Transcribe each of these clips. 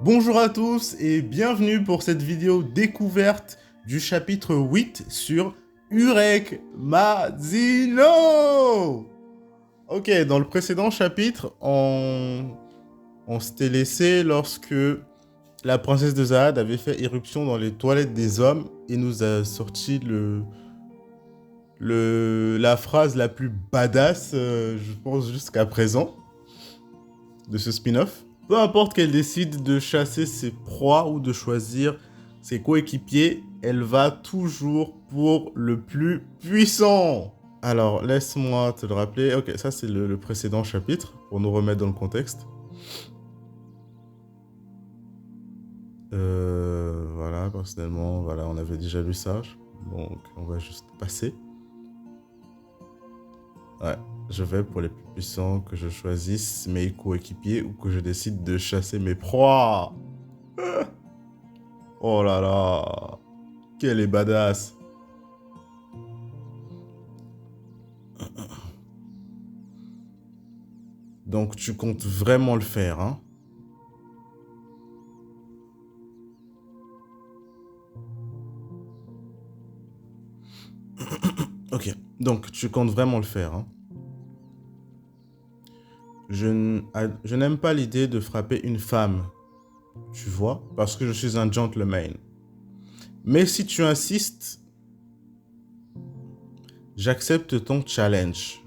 Bonjour à tous et bienvenue pour cette vidéo découverte du chapitre 8 sur Urek Mazino. Ok, dans le précédent chapitre, on s'était laissé lorsque la princesse de Zahad avait fait irruption dans les toilettes des hommes et nous a sorti la phrase la plus badass, je pense, jusqu'à présent, de ce spin-off. Peu importe qu'elle décide de chasser ses proies ou de choisir ses coéquipiers, elle va toujours pour le plus puissant. Alors, laisse-moi te le rappeler. Ok, ça c'est le précédent chapitre, pour nous remettre dans le contexte. Voilà, personnellement, voilà, on avait déjà lu ça. Donc, on va juste passer. Ouais, je vais pour les plus puissants, que je choisisse mes coéquipiers ou que je décide de chasser mes proies. Oh là là, quelle est badass. Donc tu comptes vraiment le faire, hein? Ok, donc tu comptes vraiment le faire, hein? Je n'aime pas l'idée de frapper une femme, tu vois, parce que je suis un gentleman. Mais si tu insistes, j'accepte ton challenge.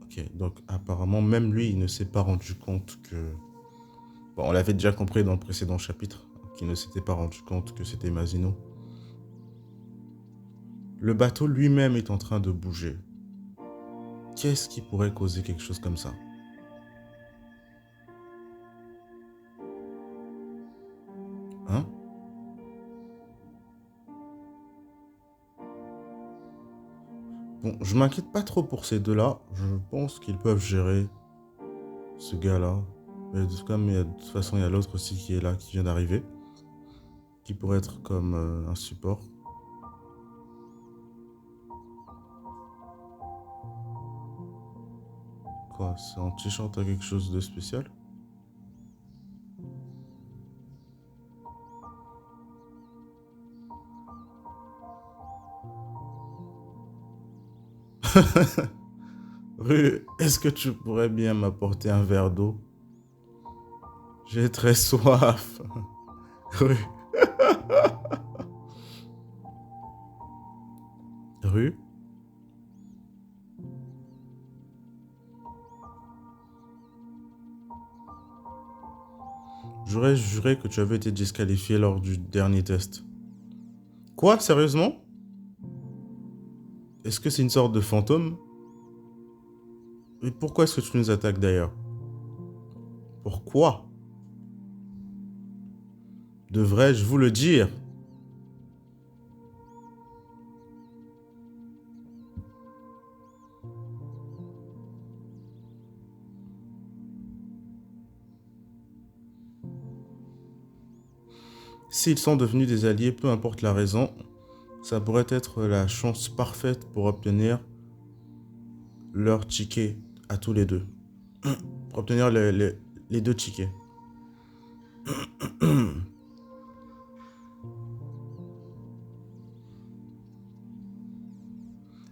Ok, donc apparemment même lui, il ne s'est pas rendu compte que... Bon, on l'avait déjà compris dans le précédent chapitre, qu'il ne s'était pas rendu compte que c'était Mazino. Le bateau lui-même est en train de bouger. Qu'est-ce qui pourrait causer quelque chose comme ça? Hein? Bon, je m'inquiète pas trop pour ces deux-là. Je pense qu'ils peuvent gérer ce gars-là. Mais comme de toute façon, il y a l'autre aussi qui est là, qui vient d'arriver. Qui pourrait être comme un support. Quoi? C'est un t-shirt à quelque chose de spécial? Rue, est-ce que tu pourrais bien m'apporter un verre d'eau? J'ai très soif. Rue. Rue? J'aurais juré que tu avais été disqualifié lors du dernier test. Quoi? Sérieusement? Est-ce que c'est une sorte de fantôme? Et pourquoi est-ce que tu nous attaques d'ailleurs? Pourquoi? Devrais-je vous le dire? S'ils sont devenus des alliés, peu importe la raison, ça pourrait être la chance parfaite pour obtenir leur ticket à tous les deux. Pour obtenir les deux tickets.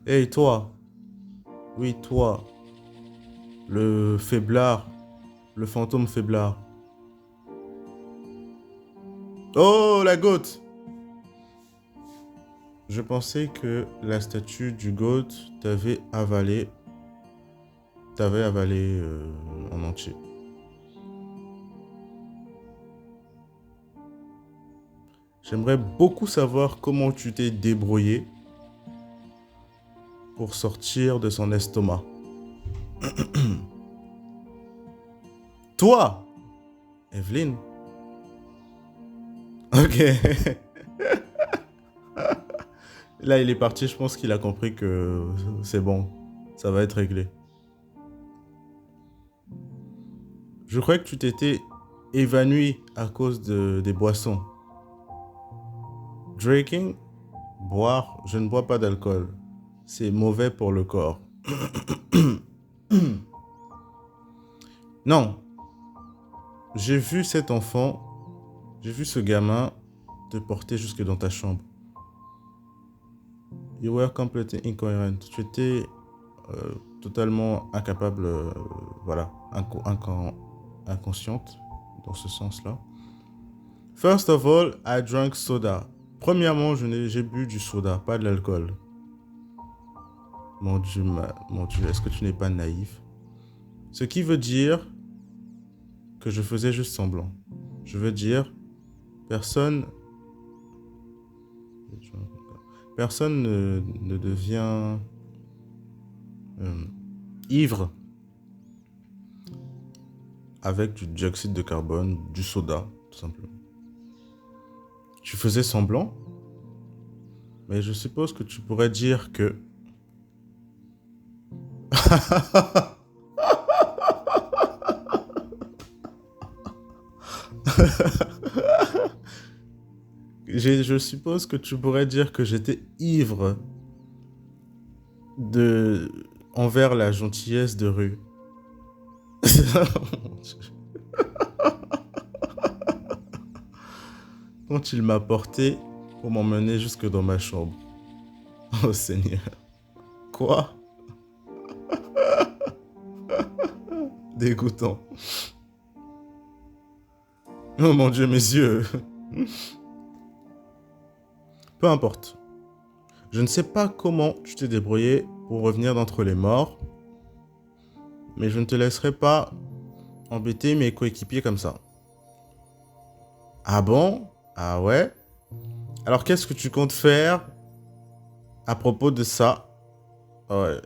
Hey toi, oui toi, le faiblard, le fantôme faiblard. Oh la goat! Je pensais que la statue du goat t'avait avalé en entier. J'aimerais beaucoup savoir comment tu t'es débrouillé pour sortir de son estomac. Toi, Evelyne. Ok. Là, il est parti, je pense qu'il a compris que c'est bon. Ça va être réglé. Je croyais que tu t'étais évanoui à cause des boissons. Drinking, boire, je ne bois pas d'alcool. C'est mauvais pour le corps. Non, j'ai vu cet enfant, j'ai vu ce gamin te porter jusque dans ta chambre. You were completely incoherent. Tu étais totalement incapable, voilà, inconsciente dans ce sens-là. First of all, I drank soda. Premièrement, j'ai bu du soda, pas de l'alcool. Mon Dieu, est-ce que tu n'es pas naïf? Ce qui veut dire que je faisais juste semblant. Je veux dire, personne, personne ne devient euh, ivre avec du dioxyde de carbone, du soda, tout simplement. Tu faisais semblant, mais je suppose que tu pourrais dire que... je suppose que tu pourrais dire que j'étais ivre de envers la gentillesse de rue. Quand il m'a porté pour m'emmener jusque dans ma chambre. Oh Seigneur. Quoi? Dégoûtant. Oh mon Dieu, mes yeux. Peu importe. Je ne sais pas comment tu t'es débrouillé pour revenir d'entre les morts, mais je ne te laisserai pas embêter mes coéquipiers comme ça. Ah bon? Ah ouais? Alors qu'est-ce que tu comptes faire à propos de ça? Ouais.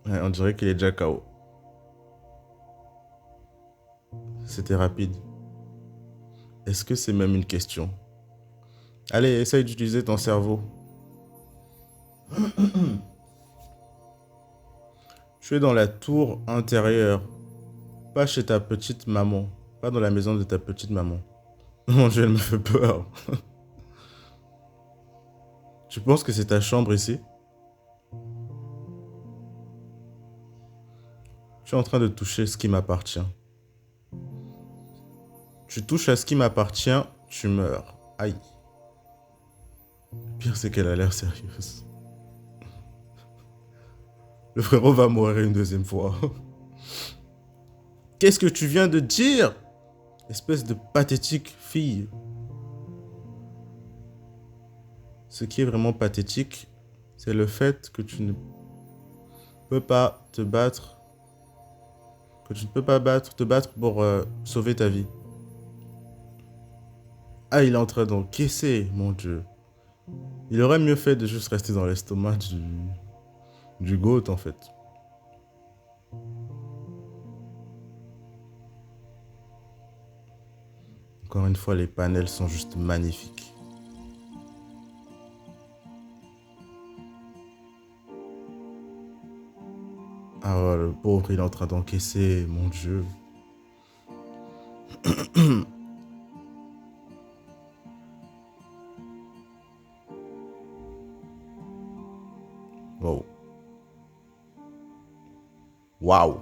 Ouais, on dirait qu'il est déjà KO. C'était rapide. Est-ce que c'est même une question? Allez, essaye d'utiliser ton cerveau. Tu es dans la tour intérieure, pas chez ta petite maman, pas dans la maison de ta petite maman. Mon Dieu, elle me fait peur. Tu penses que c'est ta chambre ici? Tu es en train de toucher ce qui m'appartient. Tu touches à ce qui m'appartient, tu meurs. Aïe. Le pire, c'est qu'elle a l'air sérieuse. Le frérot va mourir une deuxième fois. Qu'est-ce que tu viens de dire? Espèce de pathétique fille. Ce qui est vraiment pathétique, c'est le fait que tu ne peux pas te battre, que tu ne peux pas te battre pour sauver ta vie. Ah, il est en train d'encaisser, mon Dieu. Il aurait mieux fait de juste rester dans l'estomac du GOAT, en fait. Encore une fois, les panels sont juste magnifiques. Ah, ouais, le pauvre, il est en train d'encaisser, mon Dieu. Wow. Waouh.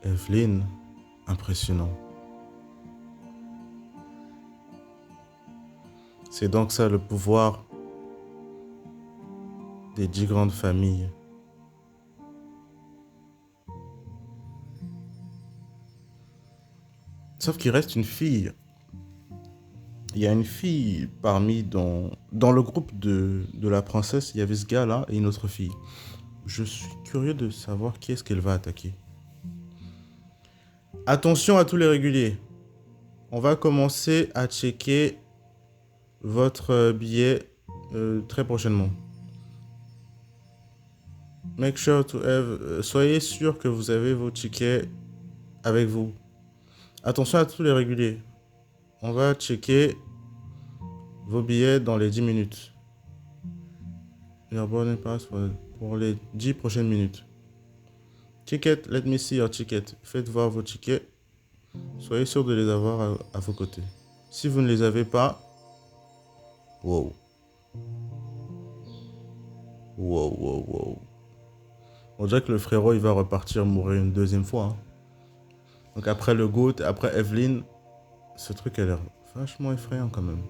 Evelyn, impressionnant. C'est donc ça le pouvoir des 10 grandes familles. Sauf qu'il reste une fille. Il y a une fille dans le groupe de la princesse, il y avait ce gars-là et une autre fille. Je suis curieux de savoir qui est-ce qu'elle va attaquer. Attention à tous les réguliers. On va commencer à checker votre billet très prochainement. Make sure to have... soyez sûr que vous avez vos tickets avec vous. Attention à tous les réguliers. On va checker vos billets dans les 10 minutes. Your boarding pass pour les 10 prochaines minutes. Ticket, let me see your ticket. Faites voir vos tickets. Soyez sûr de les avoir à vos côtés. Si vous ne les avez pas, wow. Wow, wow, wow. On dirait que le frérot, il va repartir mourir une deuxième fois, hein. Donc après le GOAT, après Evelyn, ce truc a l'air vachement effrayant quand même.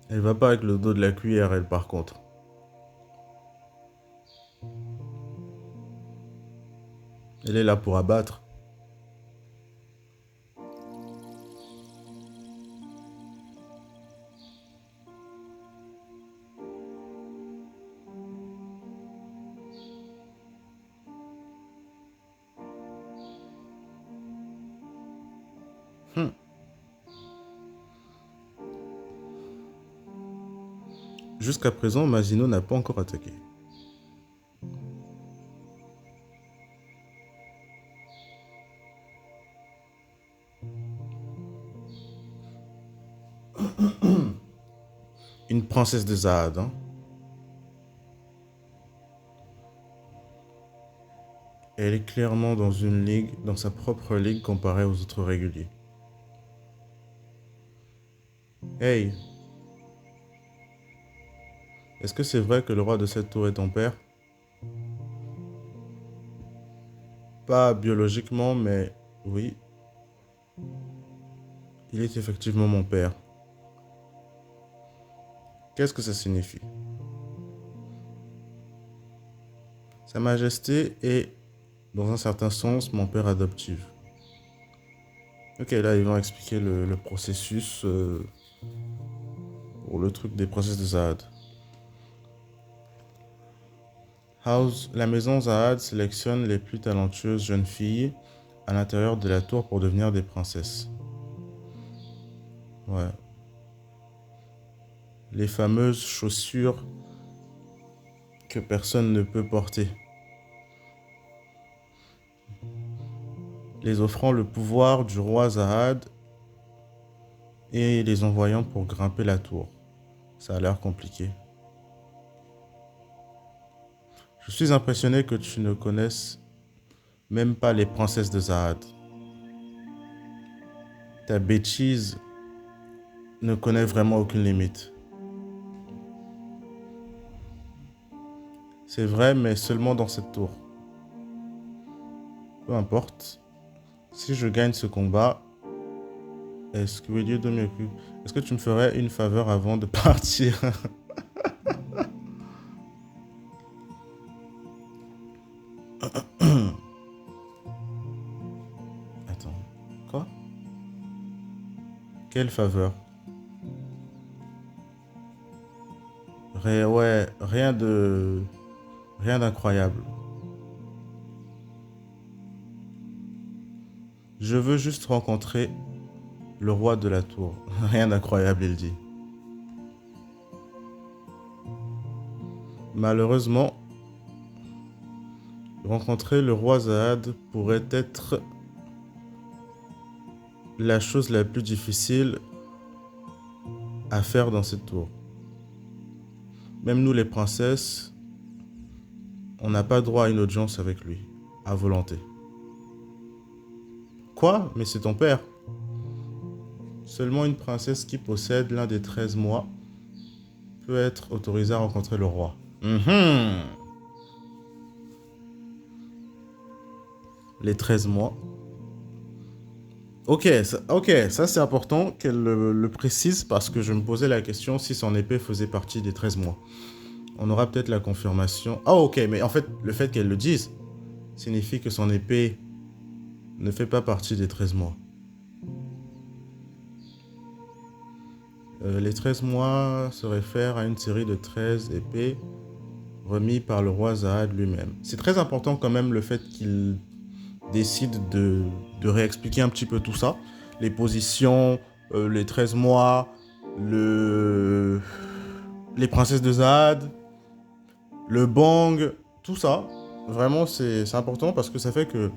Elle va pas avec le dos de la cuillère, elle, par contre. Elle est là pour abattre. Hmm. Jusqu'à présent, Mazino n'a pas encore attaqué. Une princesse de Zahad, hein. Elle est clairement dans une ligue, dans sa propre ligue comparée aux autres réguliers. Hey, est-ce que c'est vrai que le roi de cette tour est ton père? Pas biologiquement, mais oui, il est effectivement mon père. Qu'est-ce que ça signifie? Sa Majesté est, dans un certain sens, mon père adoptif. Ok, là, ils vont expliquer le processus pour le truc des princesses de Zahad. La maison Zahad sélectionne les plus talentueuses jeunes filles à l'intérieur de la tour pour devenir des princesses. Ouais. Les fameuses chaussures que personne ne peut porter. Les offrant le pouvoir du roi Zahad et les envoyant pour grimper la tour. Ça a l'air compliqué. Je suis impressionné que tu ne connaisses même pas les princesses de Zahad. Ta bêtise ne connaît vraiment aucune limite. C'est vrai, mais seulement dans cette tour. Peu importe. Si je gagne ce combat, est-ce que tu me ferais une faveur avant de partir? Attends, quoi? Quelle faveur? Ouais, rien d'incroyable. Je veux juste rencontrer le roi de la tour. Rien d'incroyable, il dit. Malheureusement, rencontrer le roi Zahad pourrait être la chose la plus difficile à faire dans cette tour. Même nous les princesses, on n'a pas droit à une audience avec lui, à volonté. Quoi? Mais c'est ton père. Seulement une princesse qui possède l'un des 13 mois peut être autorisée à rencontrer le roi. Les 13 mois. Ok, ça c'est important qu'elle le précise parce que je me posais la question si son épée faisait partie des 13 mois. On aura peut-être la confirmation. Ah ok, mais en fait, le fait qu'elle le dise signifie que son épée ne fait pas partie des 13 mois. Les 13 mois se réfèrent à une série de 13 épées remis par le roi Zahad lui-même. C'est très important quand même le fait qu'il décide de réexpliquer un petit peu tout ça. Les positions, les 13 mois, les princesses de Zahad, le bang, tout ça. Vraiment, c'est important parce que ça fait que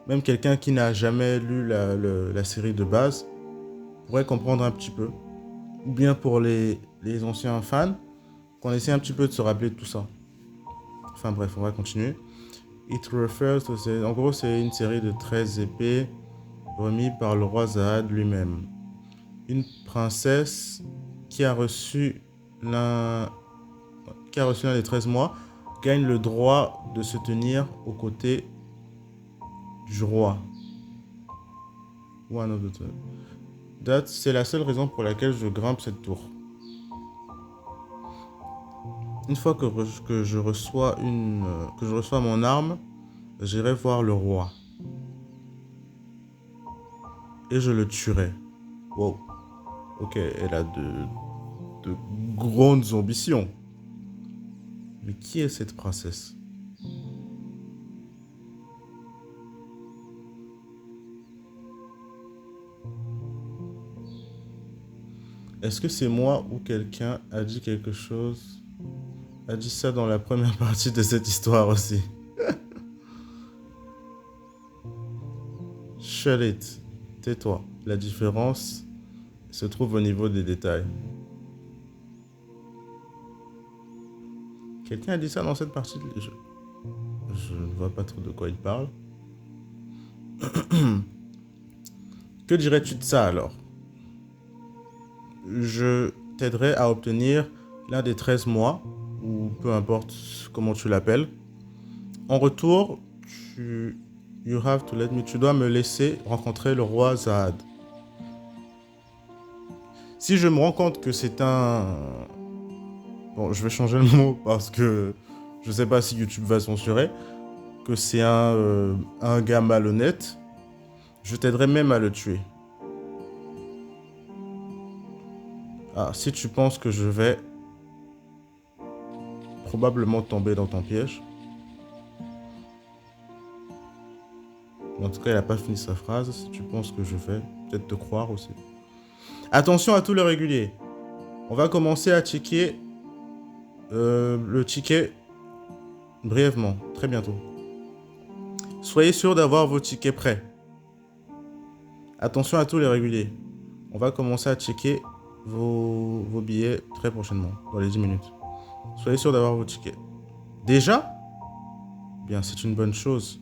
même quelqu'un qui n'a jamais lu la série de base pourrait comprendre un petit peu. Ou bien pour les anciens fans, qu'on essaie un petit peu de se rappeler de tout ça. Enfin bref, on va continuer. It refers to... En gros, c'est une série de 13 épées remis par le roi Zahad lui-même. Une princesse qui a reçu l'un des 13 mois gagne le droit de se tenir aux côtés du roi. One of the two. C'est la seule raison pour laquelle je grimpe cette tour. Une fois que je reçois mon arme, j'irai voir le roi. Et je le tuerai. Wow. Ok, elle a de grandes ambitions. Mais qui est cette princesse? Est-ce que c'est moi ou quelqu'un a dit quelque chose, a dit ça dans la première partie de cette histoire aussi? Shut it. Tais-toi. La différence se trouve au niveau des détails. Quelqu'un a dit ça dans cette partie de jeu. Je ne vois pas trop de quoi il parle. Que dirais-tu de ça alors? Je t'aiderai à obtenir l'un des 13 mois, ou peu importe comment tu l'appelles. En retour, tu dois me laisser rencontrer le roi Zahad. Si je me rends compte que c'est un... Bon, je vais changer le mot parce que je sais pas si YouTube va censurer. Que c'est un gars malhonnête, je t'aiderai même à le tuer. Ah, si tu penses que je vais probablement tomber dans ton piège. En tout cas, il n'a pas fini sa phrase. Si tu penses que je vais peut-être te croire aussi. Attention à tous les réguliers. On va commencer à checker le ticket brièvement, très bientôt. Soyez sûr d'avoir vos tickets prêts. Attention à tous les réguliers. On va commencer à checker vos billets très prochainement, dans les 10 minutes. Soyez sûr d'avoir vos tickets. Déjà? Bien, c'est une bonne chose.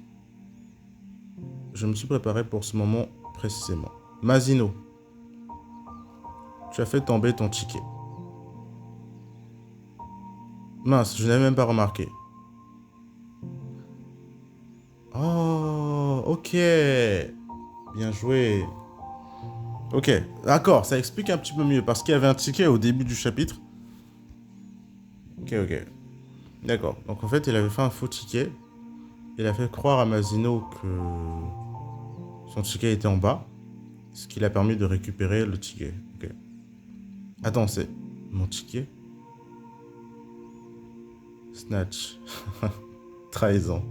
Je me suis préparé pour ce moment précisément. Mazino, tu as fait tomber ton ticket. Mince, je n'avais même pas remarqué. Oh, ok. Bien joué. Ok, d'accord, ça explique un petit peu mieux parce qu'il y avait un ticket au début du chapitre. Ok. D'accord, donc en fait, il avait fait un faux ticket. Il a fait croire à Mazino que son ticket était en bas, ce qui l'a permis de récupérer le ticket. Ok. Attends, c'est mon ticket? Snatch. Trahison.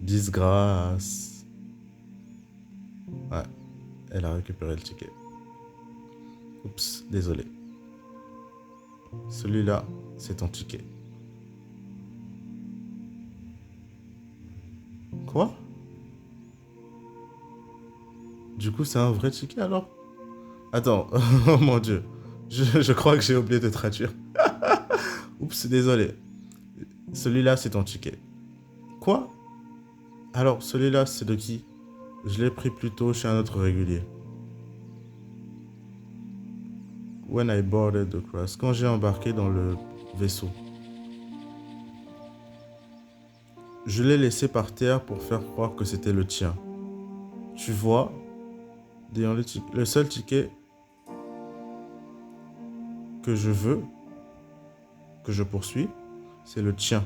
Disgrâce. Ouais, elle a récupéré le ticket. Oups, désolé. Celui-là, c'est ton ticket. Quoi? Du coup, c'est un vrai ticket alors? Attends, oh mon dieu. Je crois que j'ai oublié de traduire. Oups, désolé. Celui-là, c'est ton ticket. Quoi? Alors, celui-là, c'est de qui? Je l'ai pris plus tôt chez un autre régulier. When I boarded the cruise. Quand j'ai embarqué dans le vaisseau. Je l'ai laissé par terre pour faire croire que c'était le tien. Tu vois, le seul ticket que je veux, que je poursuis, c'est le tien.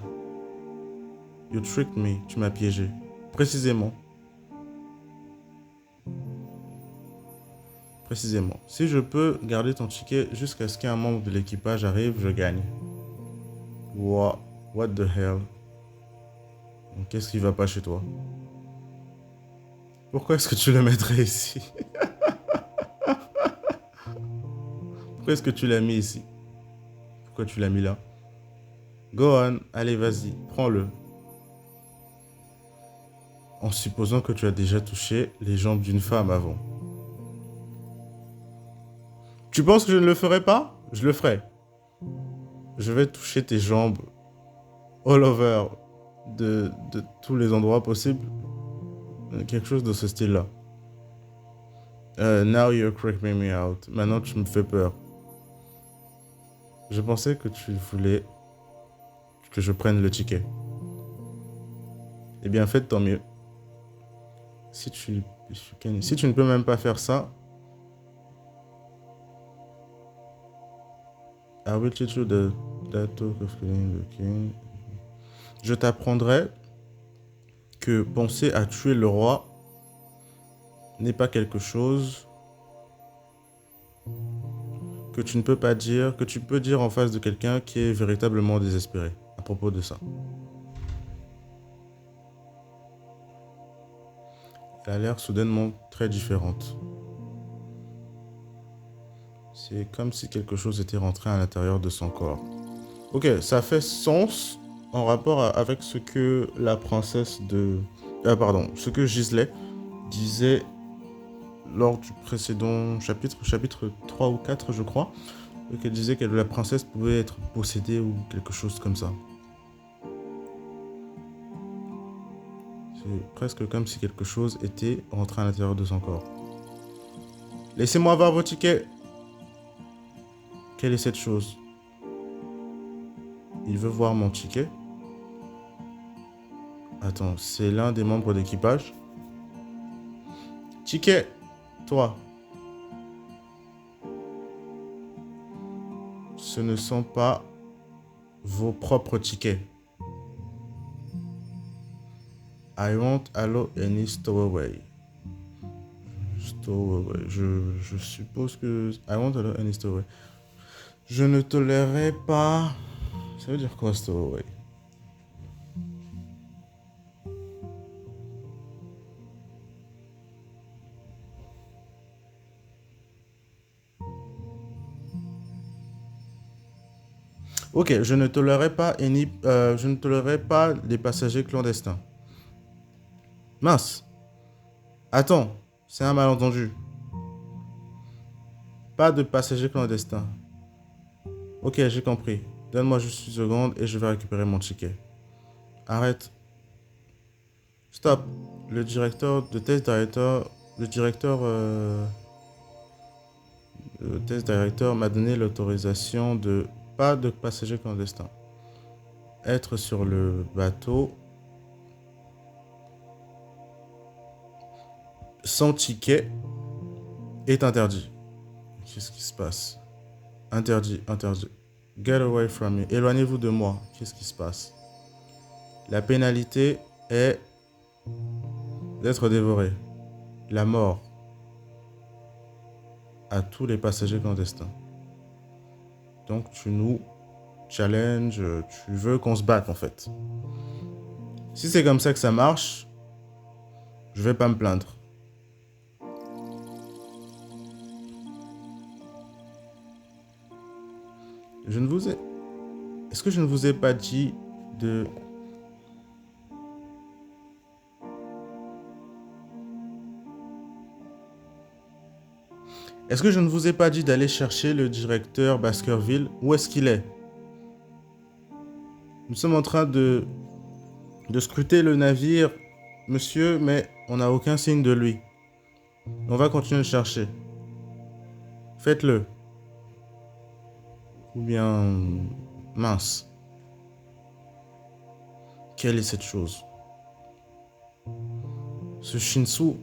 You tricked me, tu m'as piégé. Précisément. Si je peux garder ton ticket jusqu'à ce qu'un membre de l'équipage arrive, je gagne. What the hell? Qu'est-ce qui va pas chez toi? Pourquoi est-ce que tu le mettrais ici? Pourquoi est-ce que tu l'as mis ici? Pourquoi tu l'as mis là? Go on, allez vas-y, prends-le. en supposant que tu as déjà touché les jambes d'une femme avant. Tu penses que je ne le ferai pas? Je le ferai. Je vais toucher tes jambes all over de tous les endroits possibles. Quelque chose de ce style-là. Now you're creeping me out. Maintenant, tu me fais peur. Je pensais que tu voulais que je prenne le ticket. Eh bien, faites tant mieux. Si tu ne peux même pas faire ça, I will teach you the talk of killing the king. Je t'apprendrai que penser à tuer le roi n'est pas quelque chose que tu ne peux pas dire, que tu peux dire en face de quelqu'un qui est véritablement désespéré à propos de ça. Elle a l'air soudainement très différente. C'est comme si quelque chose était rentré à l'intérieur de son corps. Ok, ça fait sens en rapport avec ce que la princesse de... ce que Gisley disait lors du précédent chapitre 3 ou 4, je crois, qu'elle disait que la princesse pouvait être possédée ou quelque chose comme ça. C'est presque comme si quelque chose était rentré à l'intérieur de son corps. Laissez-moi voir vos tickets. Quelle est cette chose? Il veut voir mon ticket. Attends, c'est l'un des membres d'équipage. Ticket, toi. Ce ne sont pas vos propres tickets. I won't allow any stowaway. Stowaway. Je suppose que... I won't allow any stowaway. Je ne tolérerai pas... Ça veut dire quoi, stowaway? Ok, je ne tolérerai pas je ne tolérerai pas les passagers clandestins. Mince. Attends, c'est un malentendu. Pas de passagers clandestins. Ok, j'ai compris. Donne-moi juste une seconde et je vais récupérer mon ticket. Arrête. Stop. Le directeur de test directeur... Le test directeur m'a donné l'autorisation de... Pas de passagers clandestins. Être sur le bateau... sans ticket est interdit. Qu'est-ce qui se passe? Interdit, interdit. Get away from me. Éloignez-vous de moi. Qu'est-ce qui se passe? La pénalité est d'être dévoré. La mort à tous les passagers clandestins. Donc tu nous challenges, tu veux qu'on se batte en fait. Si c'est comme ça que ça marche, je vais pas me plaindre. Est-ce que je ne vous ai pas dit de... Est-ce que je ne vous ai pas dit d'aller chercher le directeur Baskerville? Où est-ce qu'il est? Nous sommes en train de scruter le navire, monsieur, mais on n'a aucun signe de lui. On va continuer de chercher. Faites-le. Ou bien... Mince. Quelle est cette chose? Ce Shinsu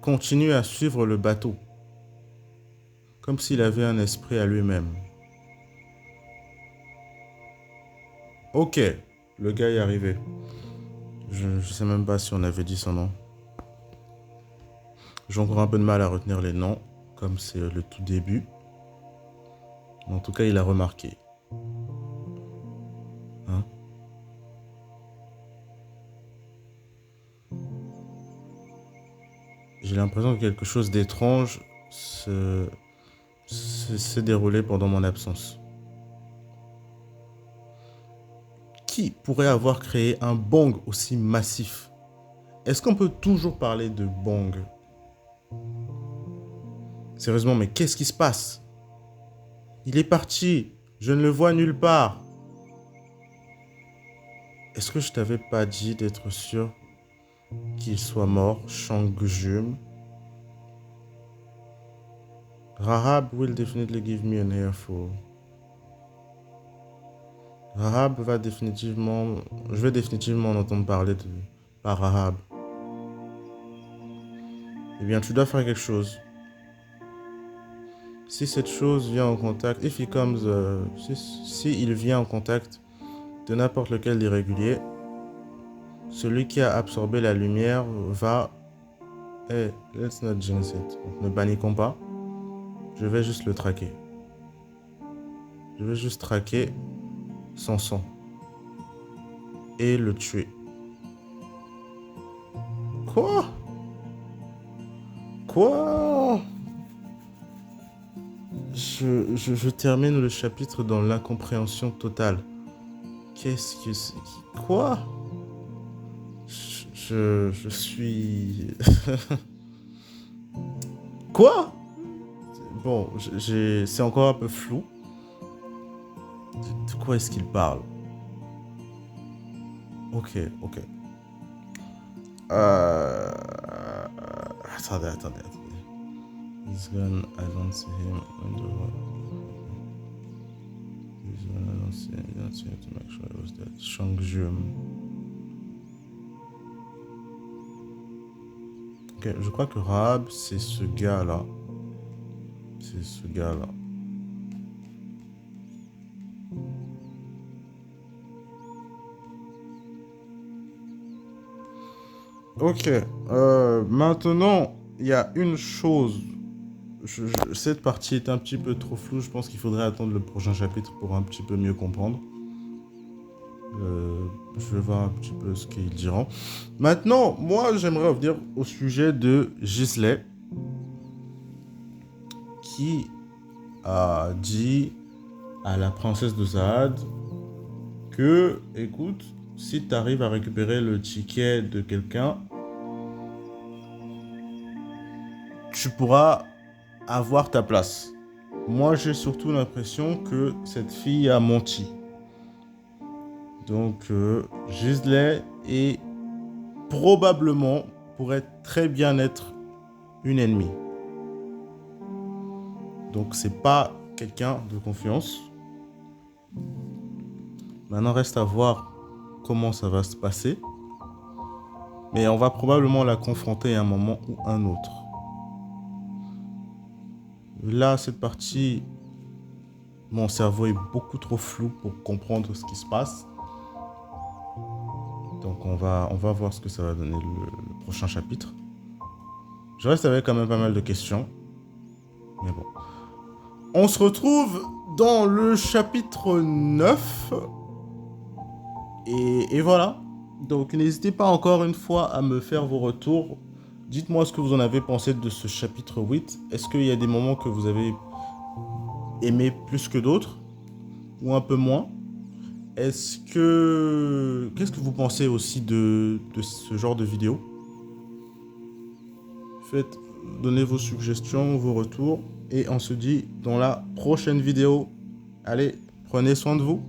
continue à suivre le bateau. Comme s'il avait un esprit à lui-même. Ok, le gars est arrivé. Je sais même pas si on avait dit son nom. J'ai encore un peu de mal à retenir les noms, comme c'est le tout début. En tout cas, il a remarqué. Hein? J'ai l'impression que quelque chose d'étrange s'est déroulé pendant mon absence. Qui pourrait avoir créé un bang aussi massif Est-ce qu'on peut toujours parler de Bong? Sérieusement, mais qu'est-ce qui se passe? Il est parti. Je ne le vois nulle part. Est-ce que je t'avais pas dit d'être sûr qu'il soit mort, Shang-Jum? Rahab will definitely give me an earful. Rahab va définitivement... Je vais définitivement en entendre parler par Rahab. Eh bien, tu dois faire quelque chose. Si cette chose vient en contact... If he comes... si il vient en contact de n'importe lequel des réguliers, celui qui a absorbé la lumière va... Hey, let's not jinx it. Donc, ne paniquons pas. Je vais juste le traquer. Je vais juste traquer son sang. Et le tuer. Quoi? Quoi? Je termine le chapitre dans l'incompréhension totale. Qu'est-ce que c'est? Quoi? Je suis... Quoi? Bon, c'est encore un peu flou. De quoi est-ce qu'il parle? Ok. Attendez. He's gone, I don't see him on the road. He's gone, I don't see him to make sure it was that Shang-Jum. Ok, je crois que Rahab, c'est ce gars-là. Ok, maintenant, il y a une chose. Cette partie est un petit peu trop floue. Je pense qu'il faudrait attendre le prochain chapitre pour un petit peu mieux comprendre. Je vais voir un petit peu ce qu'ils diront. Maintenant, moi, j'aimerais revenir au sujet de Gisley, qui a dit à la princesse de Saad que, écoute, si tu arrives à récupérer le ticket de quelqu'un, tu pourras avoir ta place. Moi, j'ai surtout l'impression que cette fille a menti. Donc, Gisley est probablement, pourrait très bien être une ennemie. Donc, c'est pas quelqu'un de confiance. Maintenant, reste à voir comment ça va se passer. Mais on va probablement la confronter à un moment ou un autre. Là, cette partie, mon cerveau est beaucoup trop flou pour comprendre ce qui se passe. Donc on va voir ce que ça va donner le prochain chapitre. Je reste avec quand même pas mal de questions. Mais bon. On se retrouve dans le chapitre 9. Et voilà. Donc n'hésitez pas encore une fois à me faire vos retours. Dites-moi ce que vous en avez pensé de ce chapitre 8. Est-ce qu'il y a des moments que vous avez aimé plus que d'autres? Ou un peu moins? Qu'est-ce que vous pensez aussi de ce genre de vidéo? Donnez vos suggestions, vos retours. Et on se dit dans la prochaine vidéo. Allez, prenez soin de vous.